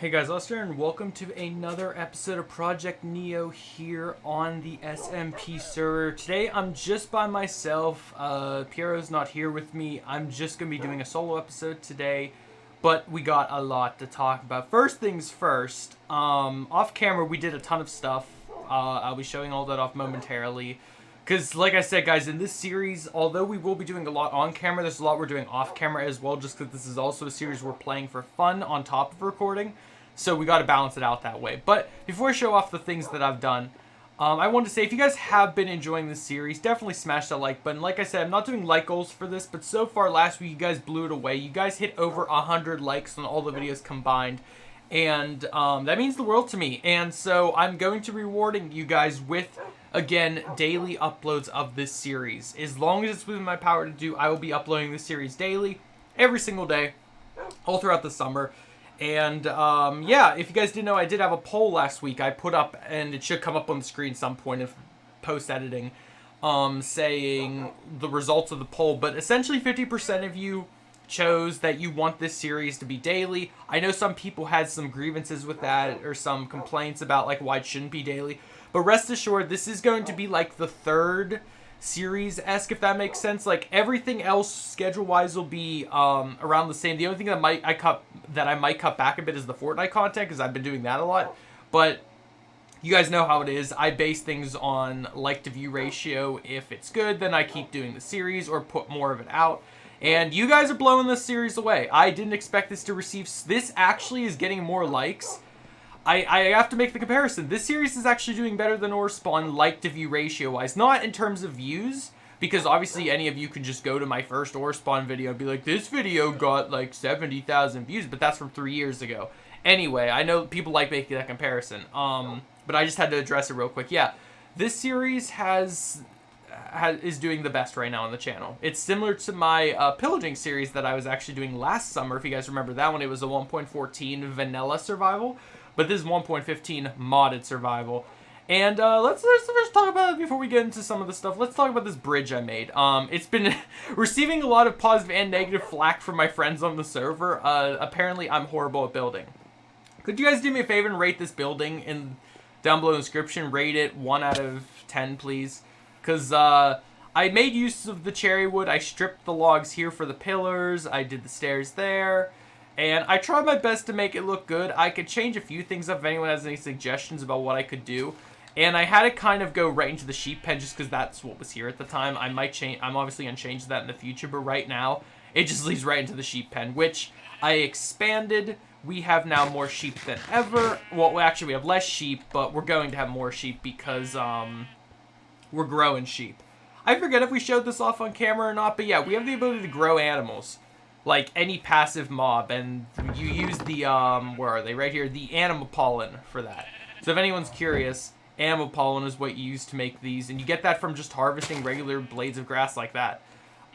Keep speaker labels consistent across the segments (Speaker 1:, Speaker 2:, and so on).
Speaker 1: Hey guys, Lester, and welcome to another episode of Project Neo here on the SMP server. Today I'm just by myself. Piero's not here with me. I'm just going to be doing a solo episode today, but we got a lot to talk about. First things first, off camera we did a ton of stuff. I'll be showing all that off momentarily. Because, like I said, guys, in this series, although we will be doing a lot on camera, there's a lot we're doing off camera as well, just because this is also a series we're playing for fun on top of recording. So we got to balance it out that way. But before I show off the things that I've done, I wanted to say, if you guys have been enjoying this series, definitely smash that like button. Like I said, I'm not doing like goals for this, but so far last week, you guys blew it away. You guys hit over 100 likes on all the videos combined. And that means the world to me. And so I'm going to be rewarding you guys with, again, daily uploads of this series. As long as it's within my power to do, I will be uploading this series daily, every single day, all throughout the summer. And, yeah, if you guys didn't know, I did have a poll last week I put up, and it should come up on the screen some point of post-editing, saying the results of the poll. But essentially 50% of you chose that you want this series to be daily. I know some people had some grievances with that, or some complaints about, like, why it shouldn't be daily. But rest assured, this is going to be, like, the third series-esque, if that makes sense. Like, everything else schedule-wise will be around the same. The only thing that I might cut back a bit is the Fortnite content, because I've been doing that a lot. But you guys know how it is. I base things on like-to-view ratio. If it's good, then I keep doing the series or put more of it out. And you guys are blowing this series away. I didn't expect this to receive... This actually is getting more likes. I have to make the comparison. This series is actually doing better than Orespawn like-to-view ratio-wise. Not in terms of views, because obviously any of you can just go to my first Orespawn video and be like, this video got like 70,000 views, but that's from 3 years ago. Anyway, I know people like making that comparison, but I just had to address it real quick. Yeah, this series is doing the best right now on the channel. It's similar to my pillaging series that I was actually doing last summer. If you guys remember that one, it was a 1.14 vanilla survival. But this is 1.15 modded survival. And let's first talk about it before we get into some of the stuff. Let's talk about this bridge I made. It's been receiving a lot of positive and negative flack from my friends on the server. Apparently, I'm horrible at building. Could you guys do me a favor and rate this building down below in the description? Rate it 1 out of 10, please. Because I made use of the cherry wood. I stripped the logs here for the pillars. I did the stairs there. And I tried my best to make it look good. I could change a few things up if anyone has any suggestions about what I could do. And I had to kind of go right into the sheep pen just because that's what was here at the time. I might change. I'm obviously going to change that in the future, but right now it just leads right into the sheep pen, which I expanded. We have now more sheep than ever. Well, actually we have less sheep, but we're going to have more sheep because we're growing sheep. I forget if we showed this off on camera or not, but yeah, we have the ability to grow animals. Like any passive mob, and you use the, where are they? Right here, the animal pollen for that. So if anyone's curious, animal pollen is what you use to make these, and you get that from just harvesting regular blades of grass like that.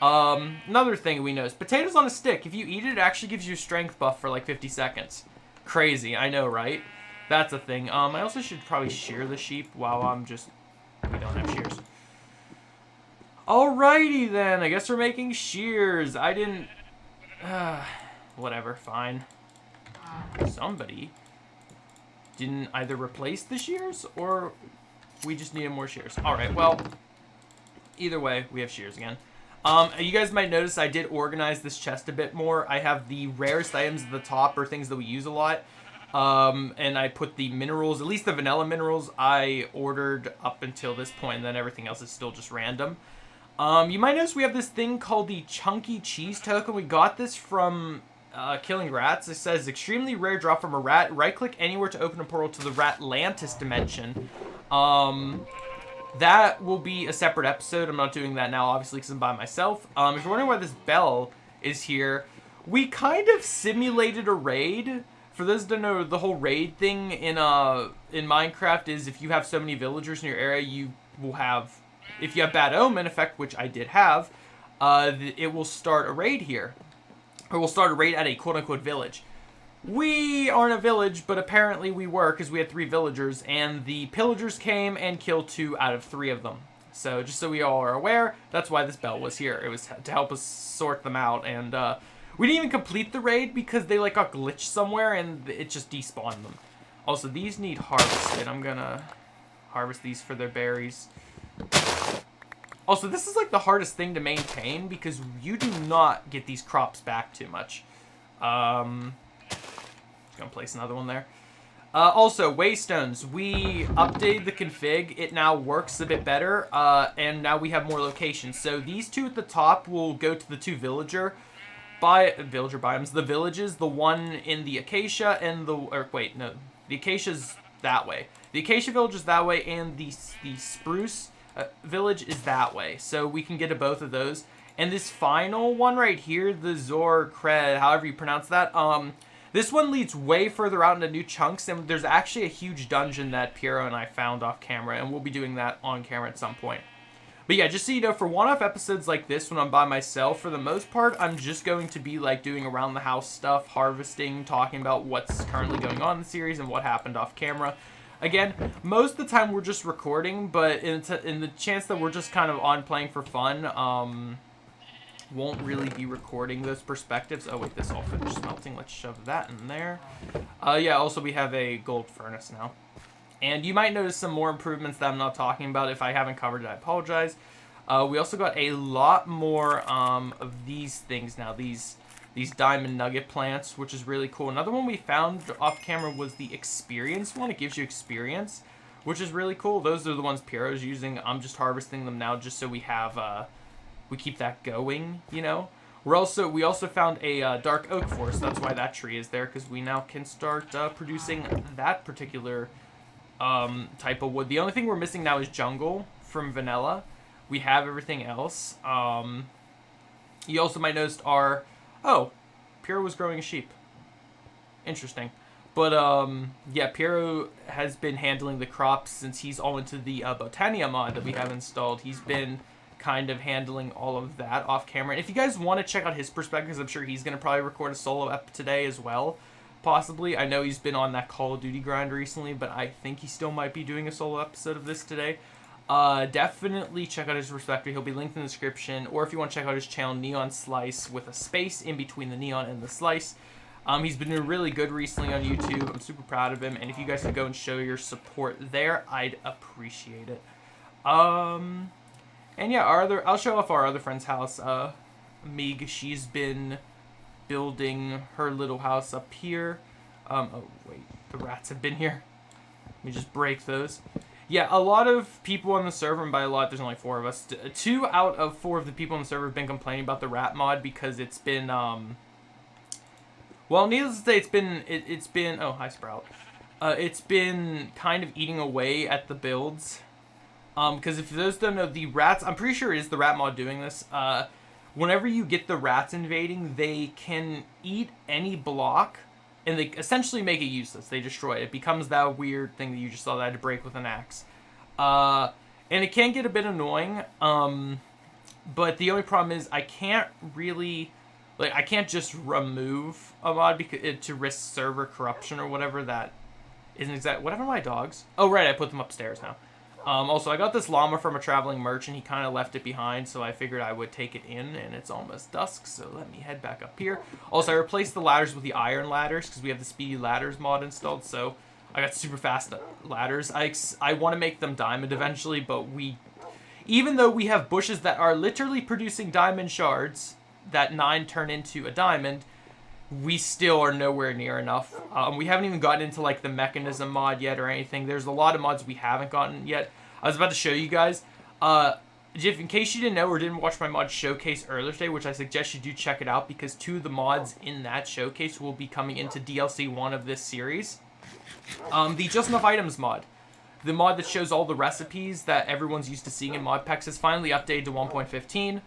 Speaker 1: Another thing we noticed, potatoes on a stick. If you eat it, it actually gives you a strength buff for like 50 seconds. Crazy, I know, right? That's a thing. I also should probably shear the sheep while we don't have shears. Alrighty then, I guess we're making shears. I didn't... whatever, fine. Somebody didn't either replace the shears or we just needed more shears. Alright, well, either way, we have shears again. You guys might notice I did organize this chest a bit more. I have the rarest items at the top, or things that we use a lot. And I put the minerals, at least the vanilla minerals, I ordered up until this point, and then everything else is still just random. You might notice we have this thing called the Chunky Cheese Token. We got this from killing rats. It says, extremely rare drop from a rat. Right-click anywhere to open a portal to the Ratlantis dimension. That will be a separate episode. I'm not doing that now, obviously, because I'm by myself. If you're wondering why this bell is here, we kind of simulated a raid. For those that don't know, the whole raid thing in Minecraft is if you have so many villagers in your area, you will have... If you have Bad Omen effect, which I did have, it will start a raid here. Or we'll start a raid at a quote-unquote village. We aren't a village, but apparently we were, because we had 3 villagers, and the pillagers came and killed 2 out of 3 of them. So, just so we all are aware, that's why this bell was here. It was to help us sort them out, and We didn't even complete the raid because they like got glitched somewhere and it just despawned them. Also, these need harvested. I'm gonna harvest these for their berries. Also, this is like the hardest thing to maintain because you do not get these crops back too much. Just gonna place another one there. Also, waystones. We updated the config. It now works a bit better, and now we have more locations. So these two at the top will go to the two villager biomes. The villages, the one in the acacia and the acacia's that way. The acacia village is that way, and the spruce village is that way. So we can get to both of those. And this final one right here, the Zor Cred, however you pronounce that, this one leads way further out into new chunks, and there's actually a huge dungeon that Piero and I found off camera, and we'll be doing that on camera at some point. But yeah, just so you know, for one-off episodes like this when I'm by myself, for the most part, I'm just going to be like doing around the house stuff, harvesting, talking about what's currently going on in the series and what happened off camera. Again, most of the time we're just recording, but in the chance that we're just kind of on playing for fun, won't really be recording those perspectives. Oh wait, this all finished smelting. Let's shove that in there. Yeah, also we have a gold furnace now. And you might notice some more improvements that I'm not talking about. If I haven't covered it, I apologize. We also got a lot more of these things now. These diamond nugget plants, which is really cool. Another one we found off camera was the experience one. It gives you experience, which is really cool. Those are the ones Piero's using. I'm just harvesting them now just so we have... we keep that going, you know. We also found a dark oak forest. That's why that tree is there, because we now can start producing that particular type of wood. The only thing we're missing now is jungle from vanilla. We have everything else. You also might notice Piero was growing a sheep. Interesting. But yeah, Piero has been handling the crops since he's all into the Botania mod that we have installed. He's been kind of handling all of that off camera. And if you guys want to check out his perspectives, I'm sure he's going to probably record a solo ep today as well, possibly. I know he's been on that Call of Duty grind recently, but I think he still might be doing a solo episode of this today. Definitely check out his perspective. He'll be linked in the description, or if you want to check out his channel, Neon Slice, with a space in between the neon and the slice. He's been doing really good recently on YouTube. I'm super proud of him, and if you guys could go and show your support there, I'd appreciate it. And yeah, I'll show off our other friend's house. Mig, she's been building her little house up here. Oh wait, the rats have been here. Let me just break those. Yeah, a lot of people on the server, and by a lot, there's only 4 of us. 2 out of 4 of the people on the server have been complaining about the rat mod because it's been, well, needless to say, it's been, oh, hi, Sprout. It's been kind of eating away at the builds. Because if those don't know, the rats, I'm pretty sure it is the rat mod doing this. Whenever you get the rats invading, they can eat any block, and they essentially make it useless. They destroy it. It becomes that weird thing that you just saw that I had to break with an axe. And it can get a bit annoying, but the only problem is I can't really, like, I can't just remove a mod because to risk server corruption or whatever. That isn't exact. What happened to my dogs? Oh, right, I put them upstairs now. Also, I got this llama from a traveling merchant. He kind of left it behind, so I figured I would take it in, and it's almost dusk, so let me head back up here. Also, I replaced the ladders with the iron ladders, because we have the speedy ladders mod installed, so I got super fast ladders. I want to make them diamond eventually, but even though we have bushes that are literally producing diamond shards, that 9 turn into a diamond, we still are nowhere near enough. We haven't even gotten into like the mechanism mod yet or anything. There's a lot of mods we haven't gotten yet. I was about to show you guys. In case you didn't know or didn't watch my mod showcase earlier today, which I suggest you do check it out because 2 of the mods in that showcase will be coming into DLC 1 of this series. The Just Enough Items mod. The mod that shows all the recipes that everyone's used to seeing in Modpacks is finally updated to 1.15.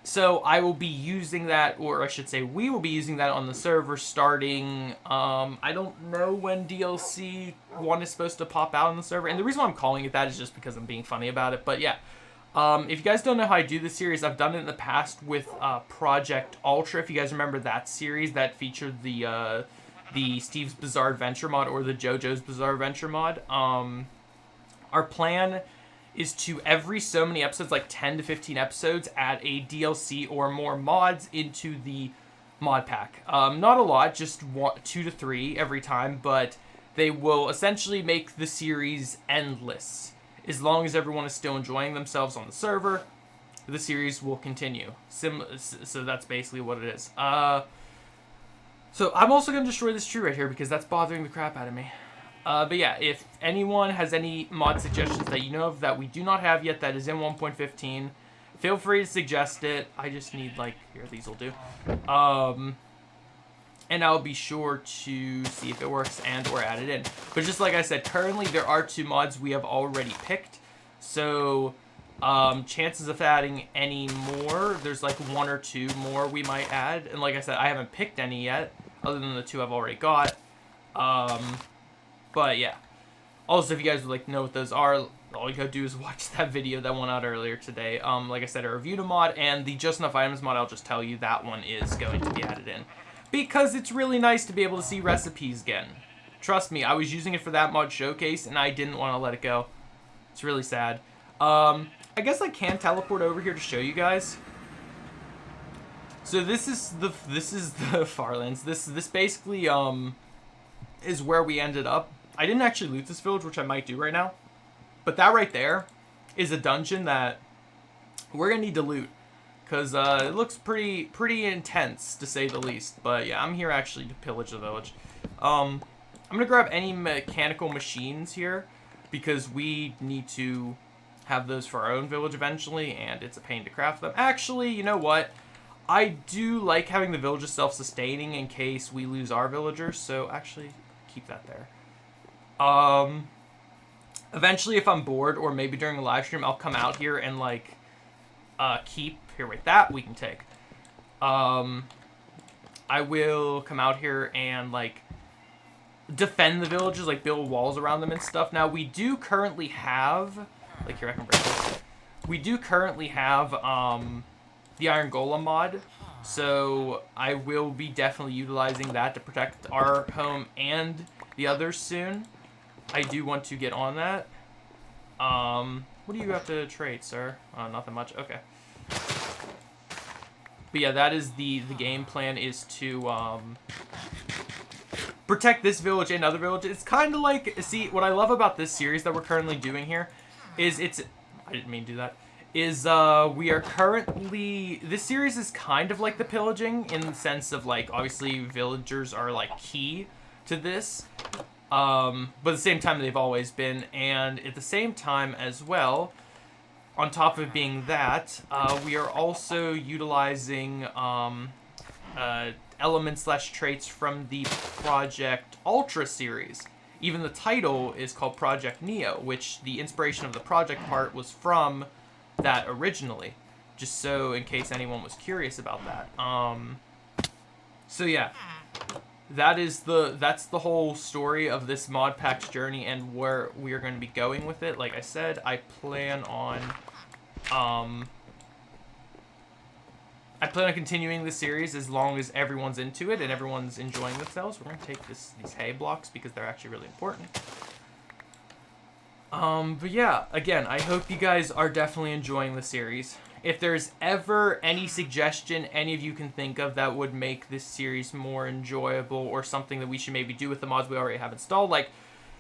Speaker 1: So I will be using that, or I should say we will be using that on the server starting, I don't know when DLC 1 is supposed to pop out on the server. And the reason why I'm calling it that is just because I'm being funny about it. But yeah, if you guys don't know how I do this series, I've done it in the past with Project Ultra. If you guys remember that series that featured the Steve's Bizarre Adventure mod or the JoJo's Bizarre Adventure mod. Our plan is to every so many episodes, like 10 to 15 episodes, add a DLC or more mods into the Modpack. Not a lot, just 2 to 3 every time, but they will essentially make the series endless. As long as everyone is still enjoying themselves on the server, the series will continue. So that's basically what it is. So I'm also going to destroy this tree right here because that's bothering the crap out of me. But yeah, if anyone has any mod suggestions that you know of that we do not have yet that is in 1.15, feel free to suggest it. I just need, like, here, these will do. And I'll be sure to see if it works and or add it in. But just like I said, currently there are 2 mods we have already picked. So chances of adding any more, there's like 1 or 2 more we might add. And like I said, I haven't picked any yet, other than the 2 I've already got. But yeah. Also, if you guys would like to know what those are, all you gotta do is watch that video that went out earlier today. Like I said, I reviewed a mod, and the Just Enough Items mod, I'll just tell you, that one is going to be added in. Because it's really nice to be able to see recipes again. Trust me, I was using it for that mod showcase, and I didn't want to let it go. It's really sad. I guess I can teleport over here to show you guys. So this is the Farlands. This basically is where we ended up. I didn't actually loot this village, which I might do right now. But that right there is a dungeon that we're gonna need to loot. Because it looks pretty intense, to say the least. But yeah, I'm here actually to pillage the village. I'm going to grab any mechanical machines here, because we need to have those for our own village eventually, and it's a pain to craft them. Actually, you know what? I do like having the villages self-sustaining in case we lose our villagers, so actually keep that there. Eventually, if I'm bored, or maybe during a live stream, I'll come out here and, like, keep... Here, wait, that we can take. I will come out here and, like, defend the villages, like, build walls around them and stuff. Now, we do currently have... Like, here, I can break this. We do currently have, the Iron Golem mod. So, I will be definitely utilizing that to protect our home and the others soon. I do want to get on that. What do you have to trade, sir? Nothing much. Okay. But yeah, that is the game plan, is to protect this village and other villages. It's kind of like, see, what I love about this series that we're currently doing here is I didn't mean to do that, is we are currently, this series is kind of like the pillaging in the sense of, like, obviously villagers are, like, key to this. But at the same time, they've always been, and at the same time as well, on top of being that, we are also utilizing elements/traits from the Project Ultra series. Even the title is called Project Neo, which the inspiration of the project part was from that originally. Just so in case anyone was curious about that. So yeah. That's the whole story of this mod pack's journey and where we are going to be going with it. Like I said, I plan on continuing the series as long as everyone's into it and everyone's enjoying themselves. We're going to take these hay blocks because they're actually really important. But yeah, again, I hope you guys are definitely enjoying the series. If there's ever any suggestion any of you can think of that would make this series more enjoyable, or something that we should maybe do with the mods we already have installed, like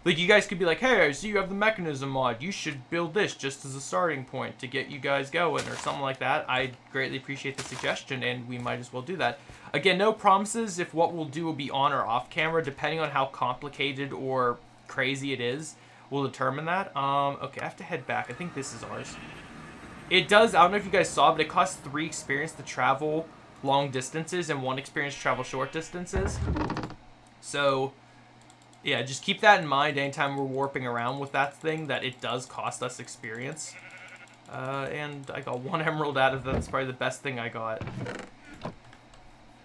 Speaker 1: you guys could be like, hey, I see you have the mechanism mod, you should build this just as a starting point to get you guys going, or something like that. I greatly appreciate the suggestion, and we might as well do that. Again, no promises if what we'll do will be on or off camera, depending on how complicated or crazy it is, we'll determine that. Okay, I have to head back. I think this is ours. It does, I don't know if you guys saw, but it costs 3 experience to travel long distances and 1 experience to travel short distances. So, yeah, just keep that in mind anytime we're warping around with that thing, that it does cost us experience. And I got 1 emerald out of that. That's probably the best thing I got.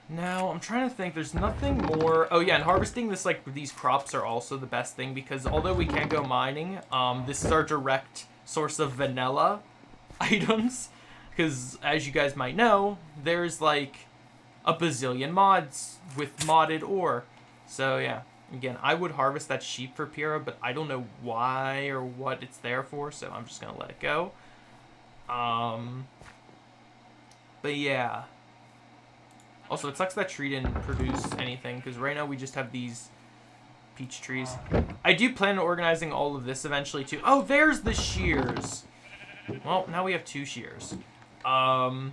Speaker 1: Now, I'm trying to think. There's nothing more. Oh, yeah, and harvesting this, like, these crops are also the best thing, because although we can't go mining, this is our direct source of vanilla items, because as you guys might know, there's like a bazillion mods with modded ore. So yeah, again, I would harvest that sheep for Piero, but I don't know why or what it's there for, so I'm just gonna let it go. But yeah, Also, it sucks that tree didn't produce anything, because right now we just have these peach trees. I do plan on organizing all of this eventually, too. Oh, there's the shears! Well, now we have 2 shears. Yeah,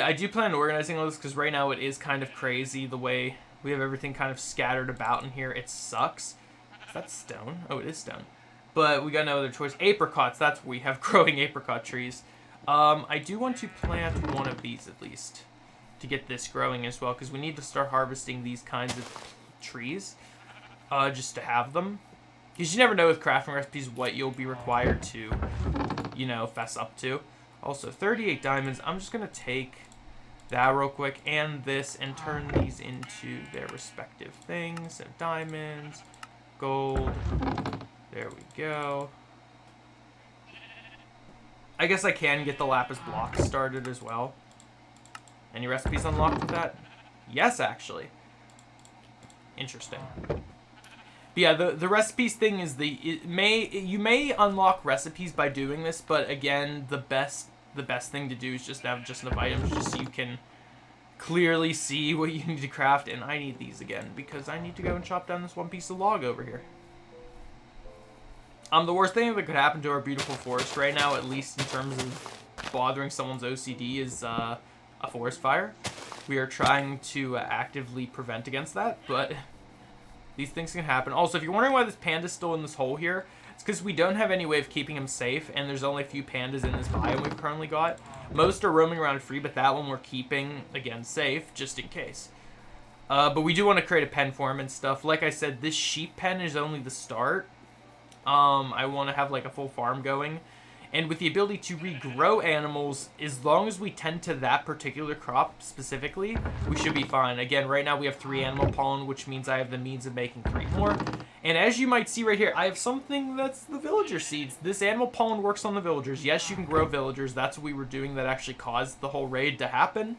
Speaker 1: I do plan on organizing all this, because right now it is kind of crazy the way we have everything kind of scattered about in here. It sucks. Is that stone? Oh, it is stone. But we got no other choice. Apricots, that's what we have, growing apricot trees. I do want to plant one of these at least to get this growing as well, because we need to start harvesting these kinds of trees just to have them. Because you never know with crafting recipes what you'll be required to, you know, fess up to. Also, 38 diamonds. I'm just going to take that real quick and this and turn these into their respective things. So diamonds, gold. There we go. I guess I can get the lapis blocks started as well. Any recipes unlocked with that? Yes, actually. Interesting. But yeah, the recipes thing is you may unlock recipes by doing this, but again, the best thing to do is just have just enough items just so you can clearly see what you need to craft. And I need these again because I need to go and chop down this one piece of log over here. The worst thing that could happen to our beautiful forest right now, at least in terms of bothering someone's OCD, is a forest fire. We are trying to actively prevent against that, but these things can happen. Also, if you're wondering why this panda's still in this hole here, it's because we don't have any way of keeping him safe, and there's only a few pandas in this biome we've currently got. Most are roaming around free, but that one we're keeping, again, safe, just in case. But we do want to create a pen for him and stuff. Like I said, this sheep pen is only the start. I want to have like a full farm going, and with the ability to regrow animals, as long as we tend to that particular crop specifically, we should be fine. Again, right now we have 3 animal pollen, which means I have the means of making 3 more. And as you might see right here, I have something that's the villager seeds. This animal pollen works on the villagers. Yes, you can grow villagers. That's what we were doing that actually caused the whole raid to happen.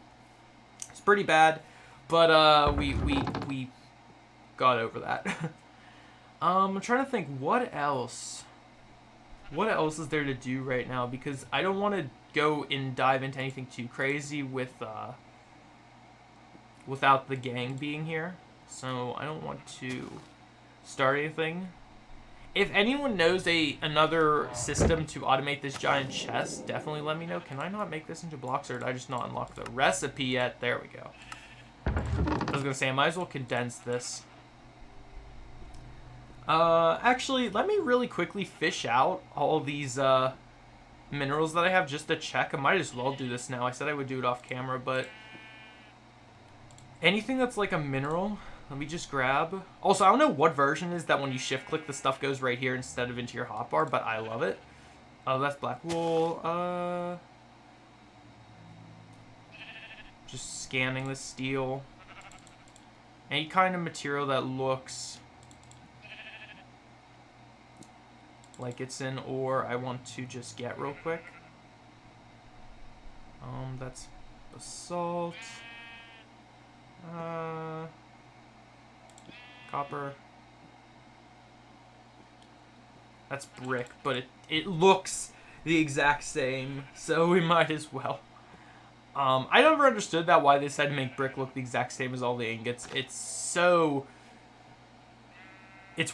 Speaker 1: It's pretty bad, but we got over that. I'm trying to think what else. What else is there to do right now? Because I don't want to go and dive into anything too crazy with without the gang being here. So I don't want to start anything. If anyone knows another system to automate this giant chest, definitely let me know. Can I not make this into blocks, or did I just not unlock the recipe yet? There we go. I was gonna say I might as well condense this. Actually, let me really quickly fish out all these, minerals that I have just to check. I might as well do this now. I said I would do it off camera, but anything that's like a mineral, let me just grab. Also, I don't know what version is that when you shift click, the stuff goes right here instead of into your hotbar, but I love it. Oh, that's black wool. Just scanning the steel. Any kind of material that looks like it's in ore, I want to just get real quick. That's basalt. Copper. That's brick, but it looks the exact same, so we might as well. I never understood that, why they decided to make brick look the exact same as all the ingots. It's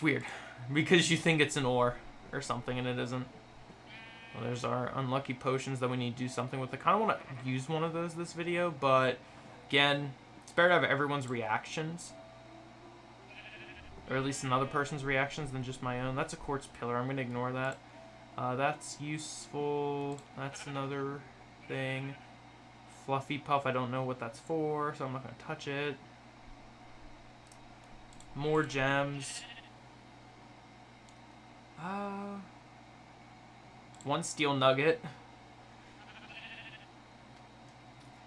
Speaker 1: weird, because you think it's an ore or something, and it isn't. Well, there's our unlucky potions that we need to do something with. I kind of want to use one of those this video, but again, it's better to have everyone's reactions, or at least another person's reactions, than just my own. That's a quartz pillar. I'm going to ignore that. That's useful. That's another thing. Fluffy puff, I don't know what that's for, so I'm not going to touch it. More gems. One steel nugget.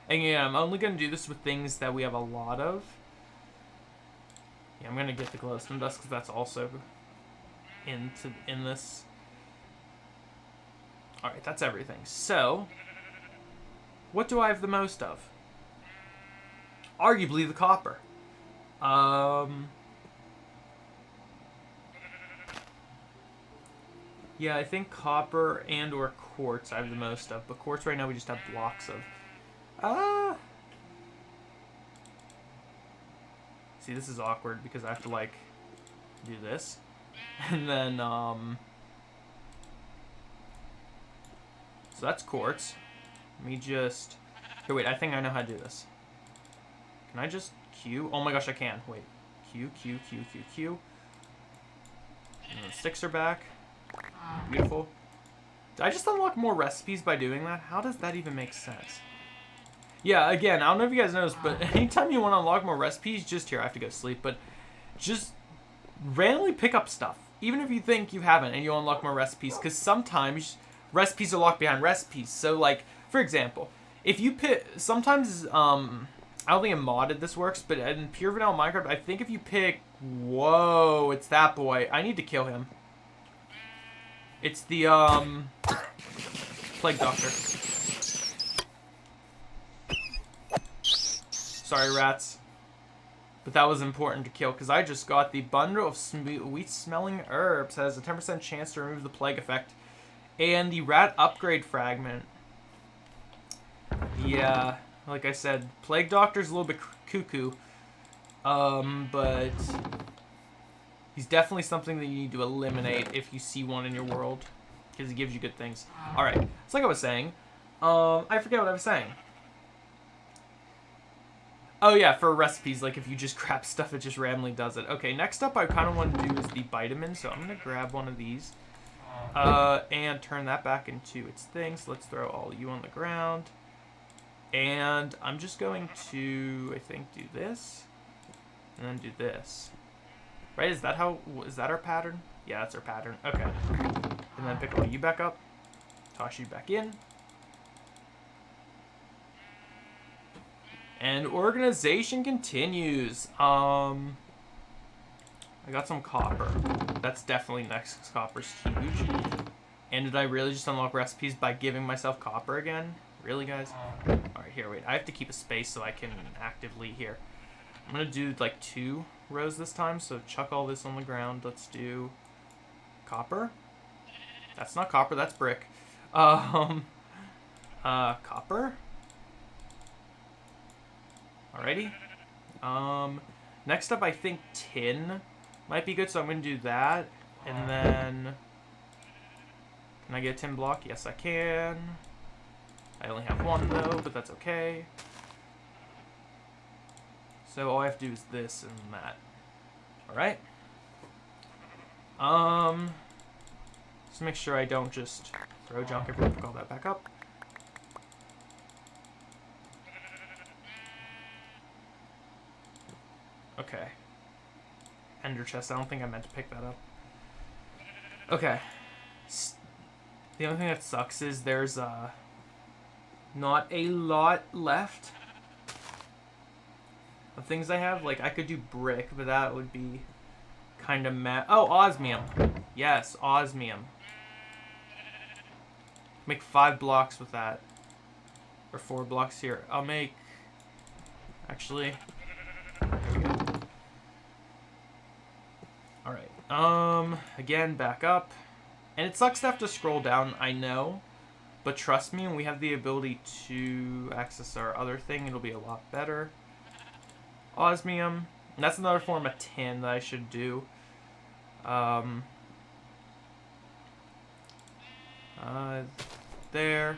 Speaker 1: And yeah, I'm only going to do this with things that we have a lot of. Yeah, I'm going to get the glowstone dust because that's also in this. Alright, that's everything. So, what do I have the most of? Arguably the copper. Yeah, I think copper and or quartz I have the most of, but quartz right now we just have blocks of. See, this is awkward because I have to, like, do this. And then, so that's quartz. Let me just... Here, wait, I think I know how to do this. Can I just Q? Oh my gosh, I can. Wait. Q, Q, Q, Q, Q. And the sticks are back. Beautiful. Did I just unlock more recipes by doing that? How does that even make sense? Yeah, again, I don't know if you guys noticed, but anytime you want to unlock more recipes, just here, I have to go to sleep, but just randomly pick up stuff. Even if you think you haven't and you unlock more recipes, because sometimes recipes are locked behind recipes. So, like, for example, if you pick, sometimes, I don't think in modded this works, but in pure vanilla Minecraft, I think if you pick, whoa, it's that boy. I need to kill him. It's the, Plague Doctor. Sorry, rats. But that was important to kill, because I just got the bundle of sweet-smelling herbs. Has a 10% chance to remove the plague effect. And the rat upgrade fragment. Yeah, like I said, Plague Doctor's a little bit cuckoo. But he's definitely something that you need to eliminate if you see one in your world, because he gives you good things. Alright, it's like I was saying. I forget what I was saying. Oh yeah, for recipes, like if you just grab stuff, it just randomly does it. Okay, next up I kind of want to do is the vitamin, so I'm going to grab one of these. And turn that back into its thing. So let's throw all you on the ground. And I'm just going to, I think, do this. And then do this. Right, is that our pattern? Yeah, that's our pattern. Okay. And then pick all you back up. Toss you back in. And organization continues. I got some copper. That's definitely next, because copper's huge. And did I really just unlock recipes by giving myself copper again? Really, guys? Alright, here, wait. I have to keep a space so I can actively here. I'm going to do, like, 2 rows this time, so chuck all this on the ground. Let's do copper. That's not copper, that's brick. Copper. Alrighty. Next up, I think tin might be good, so I'm going to do that. And then, can I get a tin block? Yes, I can. I only have 1, though, but that's okay. So all I have to do is this and that. Alright. Just make sure I don't just throw junk everywhere. Pick all that back up. Okay. Ender chest. I don't think I meant to pick that up. Okay. The only thing that sucks is there's not a lot left of things I have. Like, I could do brick, but that would be kind of mad. Oh, osmium. Yes, osmium. Make 5 blocks with that. Or 4 blocks here. I'll make... Actually... There we go. Alright. Again, back up. And it sucks to have to scroll down, I know. But trust me, when we have the ability to access our other thing, it'll be a lot better. Osmium. And that's another form of tin that I should do. There.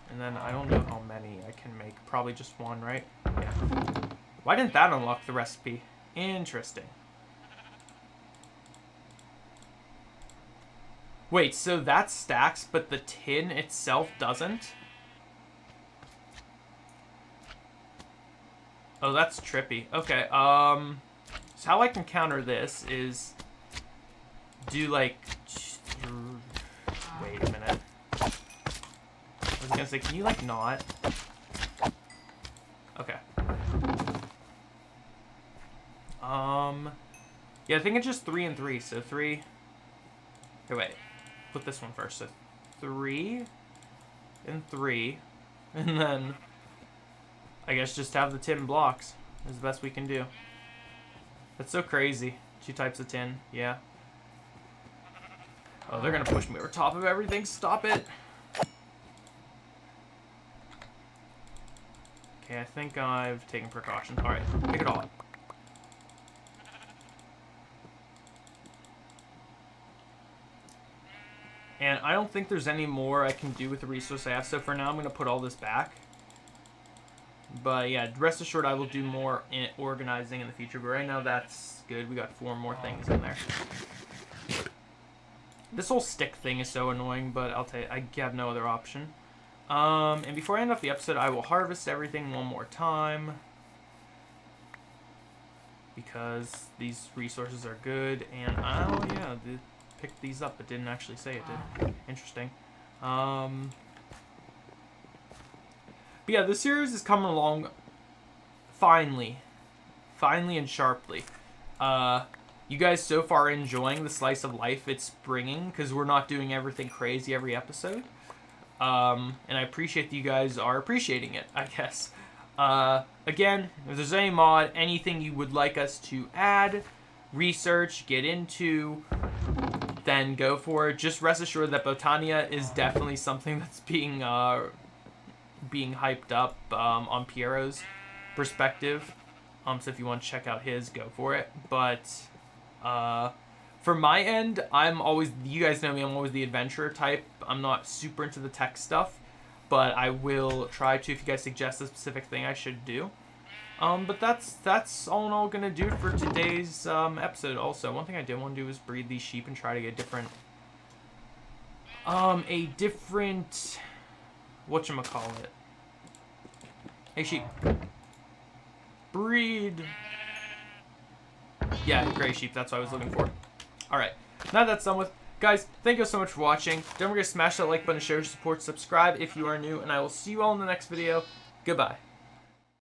Speaker 1: And then I don't know how many I can make. Probably just 1, right? Yeah. Why didn't that unlock the recipe? Interesting. Wait, so that stacks, but the tin itself doesn't? Oh, that's trippy. Okay, so how I can counter this is do, like... Wait a minute. I was gonna say, can you, like, not? Okay. Yeah, I think it's just 3 and 3, so 3... Hey, wait. Put this one first. So 3 and 3, and then I guess just have the tin blocks is the best we can do. That's so crazy. 2 types of tin, yeah. Oh, they're gonna push me over top of everything. Stop it. Okay, I think I've taken precautions. Alright, pick it all up. And I don't think there's any more I can do with the resource I have, so for now I'm going to put all this back. But yeah, rest assured I will do more organizing in the future, but right now that's good. We got 4 more things in there. This whole stick thing is so annoying, but I'll tell you, I have no other option. And before I end off the episode, I will harvest everything one more time. Because these resources are good, and oh yeah, picked these up. It didn't actually say it did. Interesting. But yeah, this series is coming along finely and sharply. You guys so far are enjoying the slice of life it's bringing, because we're not doing everything crazy every episode. And I appreciate that you guys are appreciating it, I guess. Again, if there's any mod, anything you would like us to add, research, get into, then go for it. Just rest assured that Botania is definitely something that's being hyped up on Piero's perspective. So if you want to check out his, go for it. But from my end, I'm always, you guys know me, I'm always the adventurer type. I'm not super into the tech stuff, but I will try to if you guys suggest a specific thing I should do. But that's all in all gonna do it for today's episode. Also, one thing I did want to do is breed these sheep and try to get different whatchamacallit. Hey sheep. Breed. Yeah, gray sheep, that's what I was looking for. Alright, now that's done with. Guys, thank you so much for watching. Don't forget to smash that like button, share your support, subscribe if you are new, and I will see you all in the next video. Goodbye.